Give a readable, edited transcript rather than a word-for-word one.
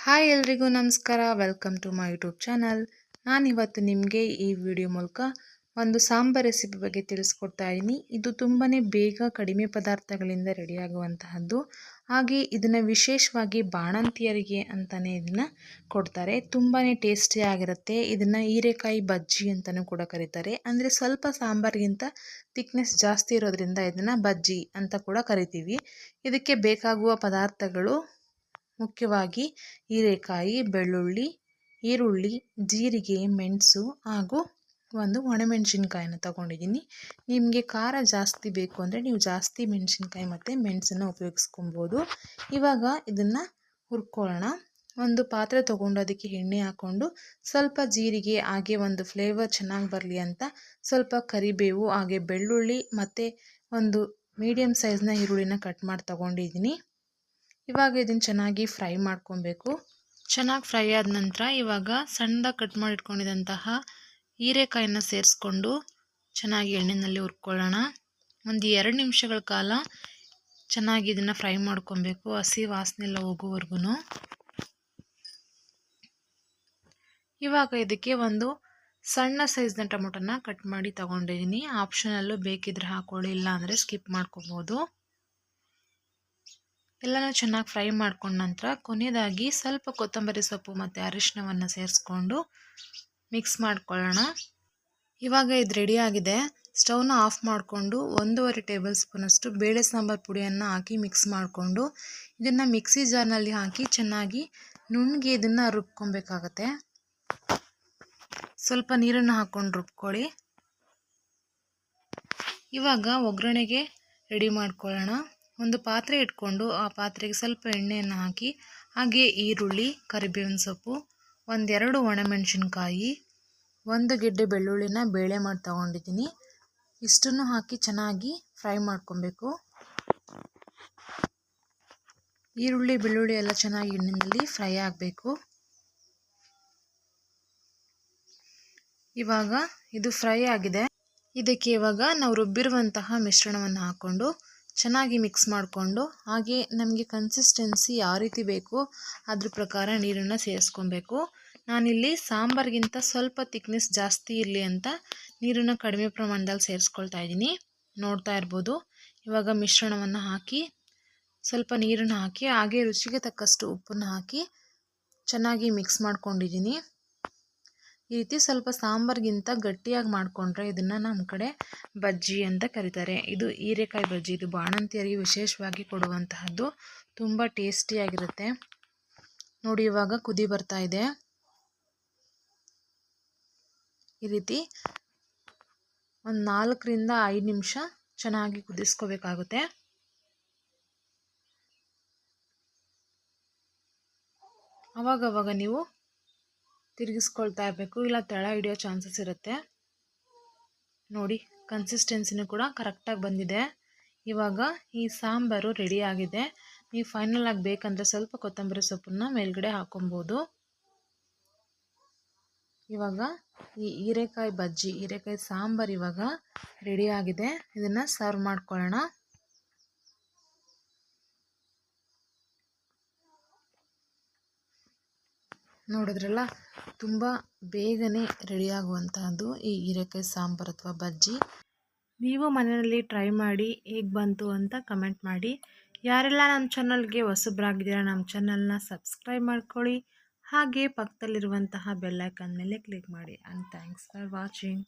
Hi ಎಲ್ರಿಗೂ ನಮಸ್ಕಾರ. Welcome to my YouTube channel. ನಾನಿವತ್ತು ನಿಮಗೆ ಈ ವಿಡಿಯೋ ಮೂಲಕ ಒಂದು ಸಾಂಬಾರ್ ರೆಸಿಪಿ ಬಗ್ಗೆ ತಿಳಿಸ್ಕೊಡ್ತಾ ಇದ್ದೀನಿ. ಇದು ತುಂಬಾ ಬೇಗ ಕಡಿಮೆ ಪದಾರ್ಥಗಳಿಂದ ರೆಡಿಯಾಗುವಂತಹದ್ದು. ಹಾಗೆ ಇದನ್ನು ವಿಶೇಷವಾಗಿ ಬಾಣಂತಿಯರಿಗೆ ಅಂತಲೇ ಇದನ್ನು ಕೊಡ್ತಾರೆ. ತುಂಬಾ ಟೇಸ್ಟಿಯಾಗಿರುತ್ತೆ. ಇದನ್ನು ಹೀರೆಕಾಯಿ ಬಜ್ಜಿ ಅಂತಲೂ ಕೂಡ ಕರೀತಾರೆ. ಅಂದರೆ ಸ್ವಲ್ಪ ಸಾಂಬಾರಿಗಿಂತ ಥಿಕ್ನೆಸ್ ಜಾಸ್ತಿ ಇರೋದ್ರಿಂದ ಇದನ್ನು ಬಜ್ಜಿ ಅಂತ ಕೂಡ ಕರಿತೀವಿ. ಇದಕ್ಕೆ ಬೇಕಾಗುವ ಪದಾರ್ಥಗಳು ಮುಖ್ಯವಾಗಿ ಹೀರೆಕಾಯಿ, ಬೆಳ್ಳುಳ್ಳಿ, ಈರುಳ್ಳಿ, ಜೀರಿಗೆ, ಮೆಣಸು ಹಾಗೂ ಒಂದು ಒಣಮೆಣಸಿನ್ಕಾಯಿನ ತಗೊಂಡಿದ್ದೀನಿ. ನಿಮಗೆ ಖಾರ ಜಾಸ್ತಿ ಬೇಕು ಅಂದರೆ ನೀವು ಜಾಸ್ತಿ ಮೆಣಸಿನ್ಕಾಯಿ ಮತ್ತು ಮೆಣಸನ್ನು ಉಪಯೋಗಿಸ್ಕೊಬೋದು. ಇವಾಗ ಇದನ್ನು ಹುರ್ಕೊಳ್ಳೋಣ. ಒಂದು ಪಾತ್ರೆ ತೊಗೊಂಡು ಅದಕ್ಕೆ ಎಣ್ಣೆ ಹಾಕ್ಕೊಂಡು ಸ್ವಲ್ಪ ಜೀರಿಗೆ ಹಾಗೆ ಒಂದು ಫ್ಲೇವರ್ ಚೆನ್ನಾಗಿ ಬರಲಿ ಅಂತ ಸ್ವಲ್ಪ ಕರಿಬೇವು ಹಾಗೆ ಬೆಳ್ಳುಳ್ಳಿ ಮತ್ತು ಒಂದು ಮೀಡಿಯಮ್ ಸೈಜ್ನ ಈರುಳ್ಳಿನ ಕಟ್ ಮಾಡಿ ತಗೊಂಡಿದ್ದೀನಿ. ಇವಾಗ ಇದನ್ನು ಚೆನ್ನಾಗಿ ಫ್ರೈ ಮಾಡ್ಕೊಬೇಕು. ಚೆನ್ನಾಗಿ ಫ್ರೈ ಆದ ನಂತರ ಇವಾಗ ಸಣ್ಣದಾಗಿ ಕಟ್ ಮಾಡಿ ಇಟ್ಕೊಂಡಿದ್ದಂತಹ ಹೀರೆಕಾಯಿನ ಸೇರಿಸ್ಕೊಂಡು ಚೆನ್ನಾಗಿ ಎಣ್ಣೆಯಲ್ಲಿ ಹುರ್ಕೊಳ್ಳೋಣ. ಒಂದು 2 ನಿಮಿಷಗಳ ಕಾಲ ಚೆನ್ನಾಗಿ ಇದನ್ನು ಫ್ರೈ ಮಾಡ್ಕೊಬೇಕು, ಹಸಿ ವಾಸನೆ ಎಲ್ಲ ಹೋಗೋವರೆಗೂ. ಇವಾಗ ಇದಕ್ಕೆ ಒಂದು ಸಣ್ಣ ಸೈಜ್ನ ಟೊಮೊಟೊನ ಕಟ್ ಮಾಡಿ ತಗೊಂಡಿದ್ದೀನಿ. ಆಪ್ಷನಲ್ಲು, ಬೇಕಿದ್ರೆ ಹಾಕೊಳ್ಳಿ, ಇಲ್ಲ ಅಂದರೆ ಸ್ಕಿಪ್ ಮಾಡ್ಕೋಬೋದು. ಎಲ್ಲನೂ ಚೆನ್ನಾಗಿ ಫ್ರೈ ಮಾಡ್ಕೊಂಡ ನಂತರ ಕೊನೆಯದಾಗಿ ಸ್ವಲ್ಪ ಕೊತ್ತಂಬರಿ ಸೊಪ್ಪು ಮತ್ತು ಅರಿಶಿನವನ್ನು ಸೇರಿಸ್ಕೊಂಡು ಮಿಕ್ಸ್ ಮಾಡ್ಕೊಳ್ಳೋಣ. ಇವಾಗ ಇದು ರೆಡಿಯಾಗಿದೆ. ಸ್ಟವ್ನ ಆಫ್ ಮಾಡಿಕೊಂಡು 1.5 ಟೇಬಲ್ ಸ್ಪೂನಷ್ಟು ಬೇಳೆ ಸಾಂಬಾರು ಪುಡಿಯನ್ನು ಹಾಕಿ ಮಿಕ್ಸ್ ಮಾಡಿಕೊಂಡು ಇದನ್ನು ಮಿಕ್ಸಿ ಜಾರ್ನಲ್ಲಿ ಹಾಕಿ ಚೆನ್ನಾಗಿ ನುಣ್ಣಗೆ ಇದನ್ನು ರುಬ್ಕೊಬೇಕಾಗತ್ತೆ. ಸ್ವಲ್ಪ ನೀರನ್ನು ಹಾಕ್ಕೊಂಡು ರುಬ್ಕೊಳ್ಳಿ. ಇವಾಗ ಒಗ್ಗರಣೆಗೆ ರೆಡಿ ಮಾಡ್ಕೊಳ್ಳೋಣ. ಒಂದು ಪಾತ್ರೆ ಇಟ್ಕೊಂಡು ಆ ಪಾತ್ರೆಗೆ ಸ್ವಲ್ಪ ಎಣ್ಣೆಯನ್ನು ಹಾಕಿ ಹಾಗೆ ಈರುಳ್ಳಿ, ಕರಿಬೇವಿನ ಸೊಪ್ಪು, 1-2 ಒಣಮೆಣಸಿನ್ಕಾಯಿ, 1 ಗೆಡ್ಡೆ ಬೆಳ್ಳುಳ್ಳಿನ ಬೇಳೆ ಮಾಡಿ ತಗೊಂಡಿದ್ದೀನಿ. ಇಷ್ಟನ್ನು ಹಾಕಿ ಚೆನ್ನಾಗಿ ಫ್ರೈ ಮಾಡ್ಕೊಬೇಕು. ಈರುಳ್ಳಿ, ಬೆಳ್ಳುಳ್ಳಿ ಎಲ್ಲ ಚೆನ್ನಾಗಿ ಎಣ್ಣೆಯಲ್ಲಿ ಫ್ರೈ ಆಗಬೇಕು. ಇವಾಗ ಇದು ಫ್ರೈ ಆಗಿದೆ. ಇದಕ್ಕೆ ಇವಾಗ ನಾವು ರುಬ್ಬಿರುವಂತಹ ಮಿಶ್ರಣವನ್ನು ಹಾಕ್ಕೊಂಡು ಚೆನ್ನಾಗಿ ಮಿಕ್ಸ್ ಮಾಡಿಕೊಂಡು ಹಾಗೆ ನಮಗೆ ಕನ್ಸಿಸ್ಟೆನ್ಸಿ ಯಾವ ರೀತಿ ಬೇಕು ಅದ್ರ ಪ್ರಕಾರ ನೀರನ್ನು ಸೇರಿಸ್ಕೊಬೇಕು. ನಾನಿಲ್ಲಿ ಸಾಂಬಾರಿಗಿಂತ ಸ್ವಲ್ಪ ಥಿಕ್ನೆಸ್ ಜಾಸ್ತಿ ಇರಲಿ ಅಂತ ನೀರನ್ನು ಕಡಿಮೆ ಪ್ರಮಾಣದಲ್ಲಿ ಸೇರಿಸ್ಕೊಳ್ತಾ ಇದ್ದೀನಿ. ನೋಡ್ತಾ ಇರ್ಬೋದು. ಇವಾಗ ಮಿಶ್ರಣವನ್ನು ಹಾಕಿ ಸ್ವಲ್ಪ ನೀರನ್ನು ಹಾಕಿ ಹಾಗೆ ರುಚಿಗೆ ತಕ್ಕಷ್ಟು ಉಪ್ಪನ್ನು ಹಾಕಿ ಚೆನ್ನಾಗಿ ಮಿಕ್ಸ್ ಮಾಡ್ಕೊಂಡಿದ್ದೀನಿ. ಈ ರೀತಿ ಸ್ವಲ್ಪ ಸಾಂಬಾರಿಗಿಂತ ಗಟ್ಟಿಯಾಗಿ ಮಾಡಿಕೊಂಡ್ರೆ ಇದನ್ನು ನಮ್ಮ ಕಡೆ ಬಜ್ಜಿ ಅಂತ ಕರೀತಾರೆ. ಇದು ಹೀರೆಕಾಯಿ ಬಜ್ಜಿ. ಇದು ಬಾಣಂತಿಯರಿಗೆ ವಿಶೇಷವಾಗಿ ಕೊಡುವಂತಹದ್ದು. ತುಂಬ ಟೇಸ್ಟಿಯಾಗಿರುತ್ತೆ. ನೋಡಿ, ಇವಾಗ ಕುದಿ ಬರ್ತಾ ಇದೆ. ಈ ರೀತಿ ಒಂದು 4ರಿಂದ 5 ನಿಮಿಷ ಚೆನ್ನಾಗಿ ಕುದಿಸ್ಕೋಬೇಕಾಗುತ್ತೆ. ಅವಾಗವಾಗ ನೀವು ತಿರುಗಿಸ್ಕೊಳ್ತಾ ಇರಬೇಕು, ಇಲ್ಲ ತಳ ಹಿಡಿಯೋ ಚಾನ್ಸಸ್ ಇರುತ್ತೆ. ನೋಡಿ, ಕನ್ಸಿಸ್ಟೆನ್ಸಿನೂ ಕೂಡ ಕರೆಕ್ಟಾಗಿ ಬಂದಿದೆ. ಇವಾಗ ಈ ಸಾಂಬಾರು ರೆಡಿಯಾಗಿದೆ. ನೀವು ಫೈನಲ್ ಆಗಿ ಬೇಕಂದರೆ ಸ್ವಲ್ಪ ಕೊತ್ತಂಬರಿ ಸೊಪ್ಪನ್ನು ಮೇಲ್ಗಡೆ ಹಾಕೊಬೋದು. ಇವಾಗ ಈ ಹೀರೆಕಾಯಿ ಬಜ್ಜಿ, ಹೀರೆಕಾಯಿ ಸಾಂಬಾರು ಇವಾಗ ರೆಡಿಯಾಗಿದೆ. ಇದನ್ನು ಸರ್ವ್ ಮಾಡ್ಕೊಳ್ಳೋಣ. ನೋಡಿದ್ರಲ್ಲ, ತುಂಬ ಬೇಗನೆ ರೆಡಿಯಾಗುವಂತಹದ್ದು ಈ ಹೀರೆಕಾಯಿ ಸಾಂಬಾರು ಅಥವಾ ಬಜ್ಜಿ. ನೀವು ಮನೆಯಲ್ಲಿ ಟ್ರೈ ಮಾಡಿ ಹೇಗೆ ಬಂತು ಅಂತ ಕಮೆಂಟ್ ಮಾಡಿ. ಯಾರೆಲ್ಲ ನಮ್ಮ ಚಾನಲ್ಗೆ ಹೊಸಬ್ರಾಗಿದ್ದೀರಾ ನಮ್ಮ ಚಾನಲ್ನ ಸಬ್ಸ್ಕ್ರೈಬ್ ಮಾಡ್ಕೊಳ್ಳಿ. ಹಾಗೆ ಪಕ್ಕದಲ್ಲಿರುವಂತಹ ಬೆಲ್ ಐಕಾನ್ ಮೇಲೆ ಕ್ಲಿಕ್ ಮಾಡಿ. And thanks for watching.